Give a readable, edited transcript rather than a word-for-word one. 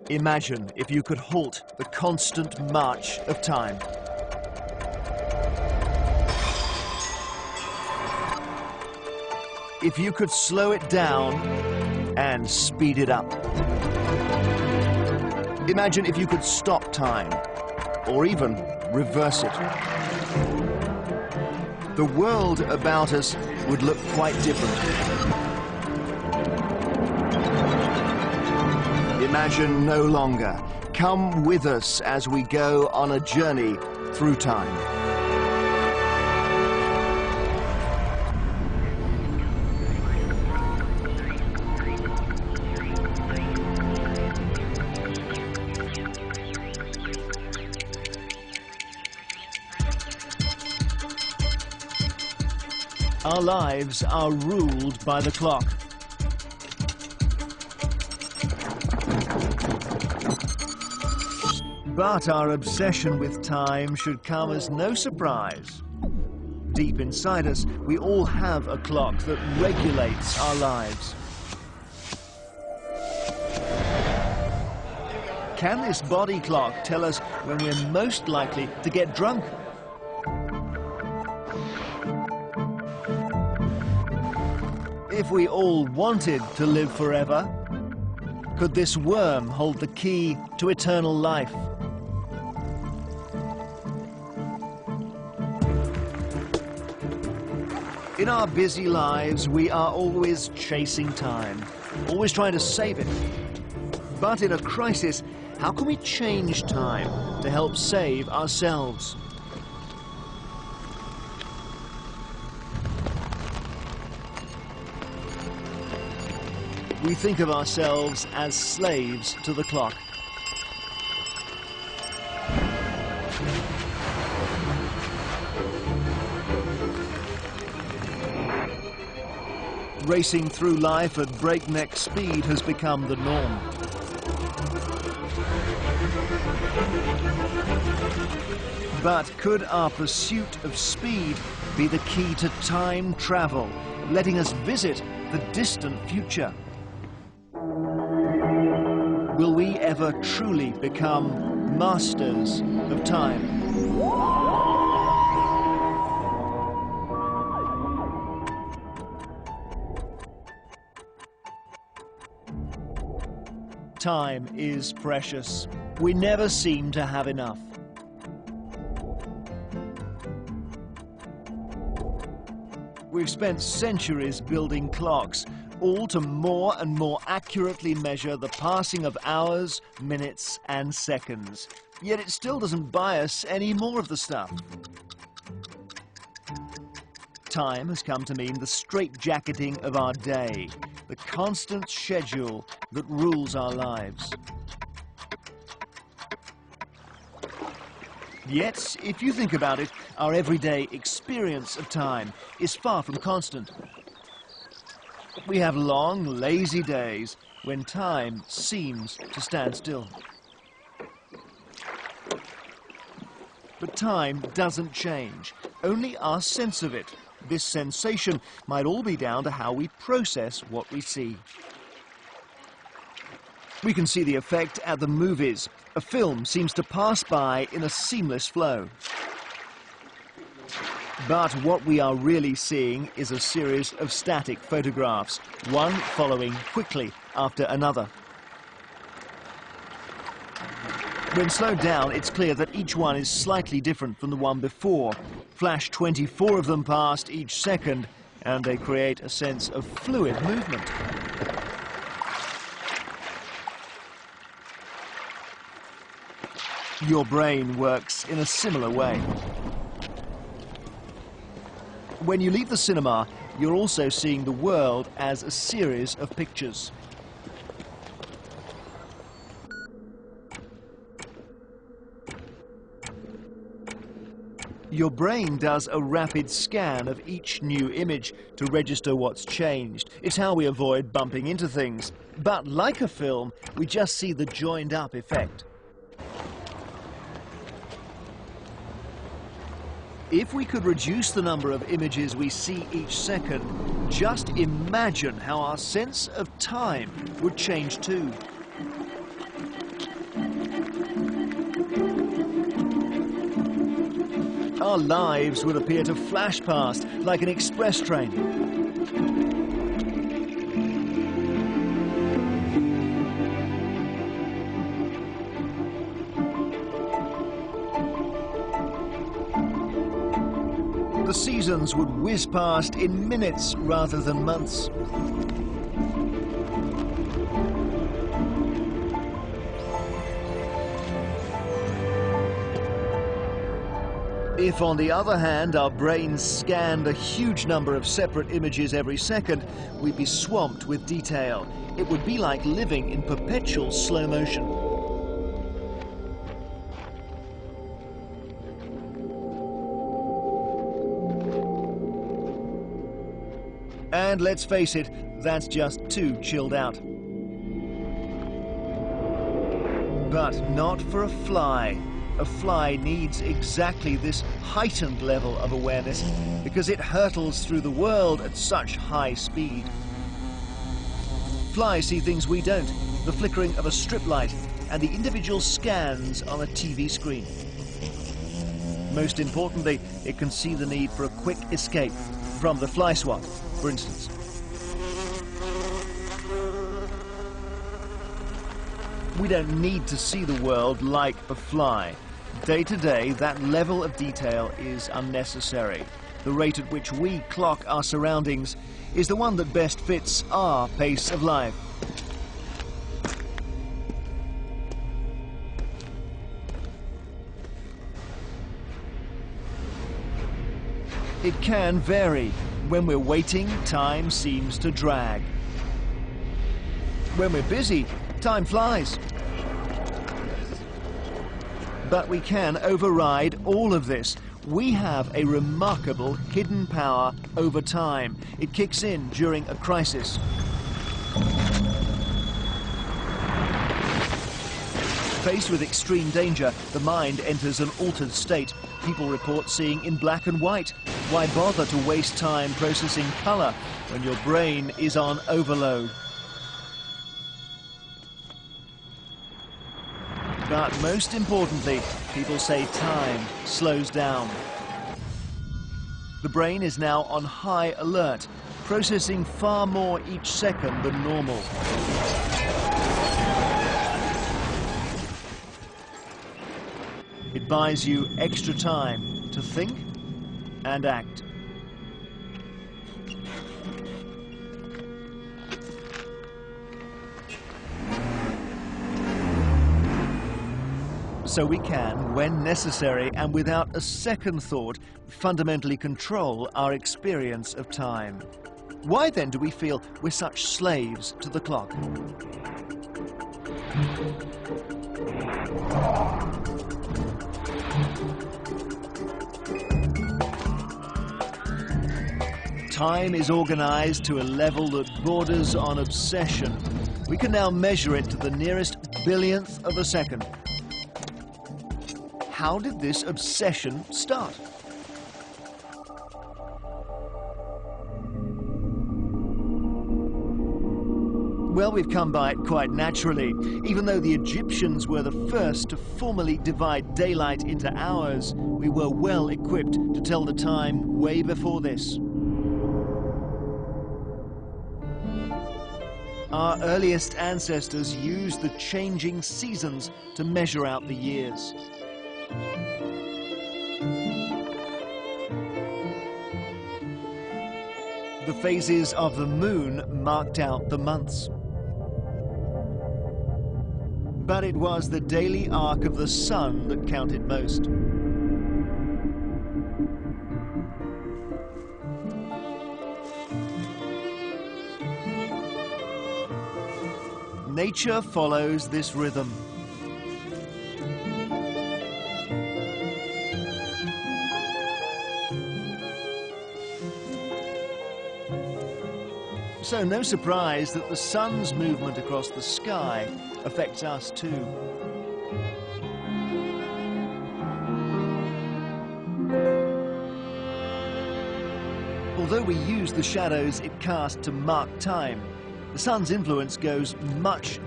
Imagine if you could halt the constant march of time. If you could slow it down and speed it up. Imagine if you could stop time, or even reverse it. The world about us would look quite different. Imagine no longer. Come with us as we go on a journey through time. Our lives are ruled by the clock. But our obsession with time should come as no surprise. Deep inside us, we all have a clock that regulates our lives. Can this body clock tell us when we're most likely to get drunk? If we all wanted to live forever, could this worm hold the key to eternal life? In our busy lives, we are always chasing time, always trying to save it. But in a crisis, how can we change time to help save ourselves? We think of ourselves as slaves to the clock. Racing through life at breakneck speed has become the norm. But could our pursuit of speed be the key to time travel, letting us visit the distant future? Will we ever truly become masters of time? Time is precious. We never seem to have enough. We've spent centuries building clocks, all to more and more accurately measure the passing of hours, minutes, and seconds. Yet it still doesn't buy us any more of the stuff. Time has come to mean the straitjacketing of our day, the constant schedule that rules our lives. Yet, if you think about it, our everyday experience of time is far from constant. We have long, lazy days when time seems to stand still. But time doesn't change, only our sense of it. This sensation might all be down to how we process what we see. We can see the effect at the movies. A film seems to pass by in a seamless flow. But what we are really seeing is a series of static photographs, one following quickly after another. When slowed down, it's clear that each one is slightly different from the one before. Flash 24 of them past each second, and they create a sense of fluid movement. Your brain works in a similar way. When you leave the cinema, you're also seeing the world as a series of pictures. Your brain does a rapid scan of each new image to register what's changed. It's how we avoid bumping into things. But like a film, we just see the joined-up effect. If we could reduce the number of images we see each second, just imagine how our sense of time would change too. our lives would appear to flash past like an express train. The seasons would whiz past in minutes rather than months. If, on the other hand, our brains scanned a huge number of separate images every second, we'd be swamped with detail. It would be like living in perpetual slow motion. And let's face it, that's just too chilled out. But not for a fly. A fly needs exactly this heightened level of awareness because it hurtles through the world at such high speed. Flies see things we don't, the flickering of a strip light and the individual scans on a TV screen. Most importantly, it can see the need for a quick escape from the fly swat, for instance. We don't need to see the world like a fly. Day to day, that level of detail is unnecessary. The rate at which we clock our surroundings is the one that best fits our pace of life. It can vary. When we're waiting, time seems to drag. When we're busy, time flies. But we can override all of this. We have a remarkable hidden power over time. It kicks in during a crisis. Faced with extreme danger, the mind enters an altered state. People report seeing in black and white. Why bother to waste time processing color when your brain is on overload? But most importantly, people say time slows down. The brain is now on high alert, processing far more each second than normal. It buys you extra time to think and act. So we can, when necessary and without a second thought, fundamentally control our experience of time. Why then do we feel we're such slaves to the clock? Time is organized to a level that borders on obsession. We can now measure it to the nearest billionth of a second. How did this obsession start? Well, we've come by it quite naturally. Even though the Egyptians were the first to formally divide daylight into hours, we were well equipped to tell the time way before this. Our earliest ancestors used the changing seasons to measure out the years. The phases of the moon marked out the months. But it was the daily arc of the sun that counted most. Nature follows this rhythm. So no surprise that the sun's movement across the sky affects us too. Although we use the shadows it casts to mark time, the sun's influence goes much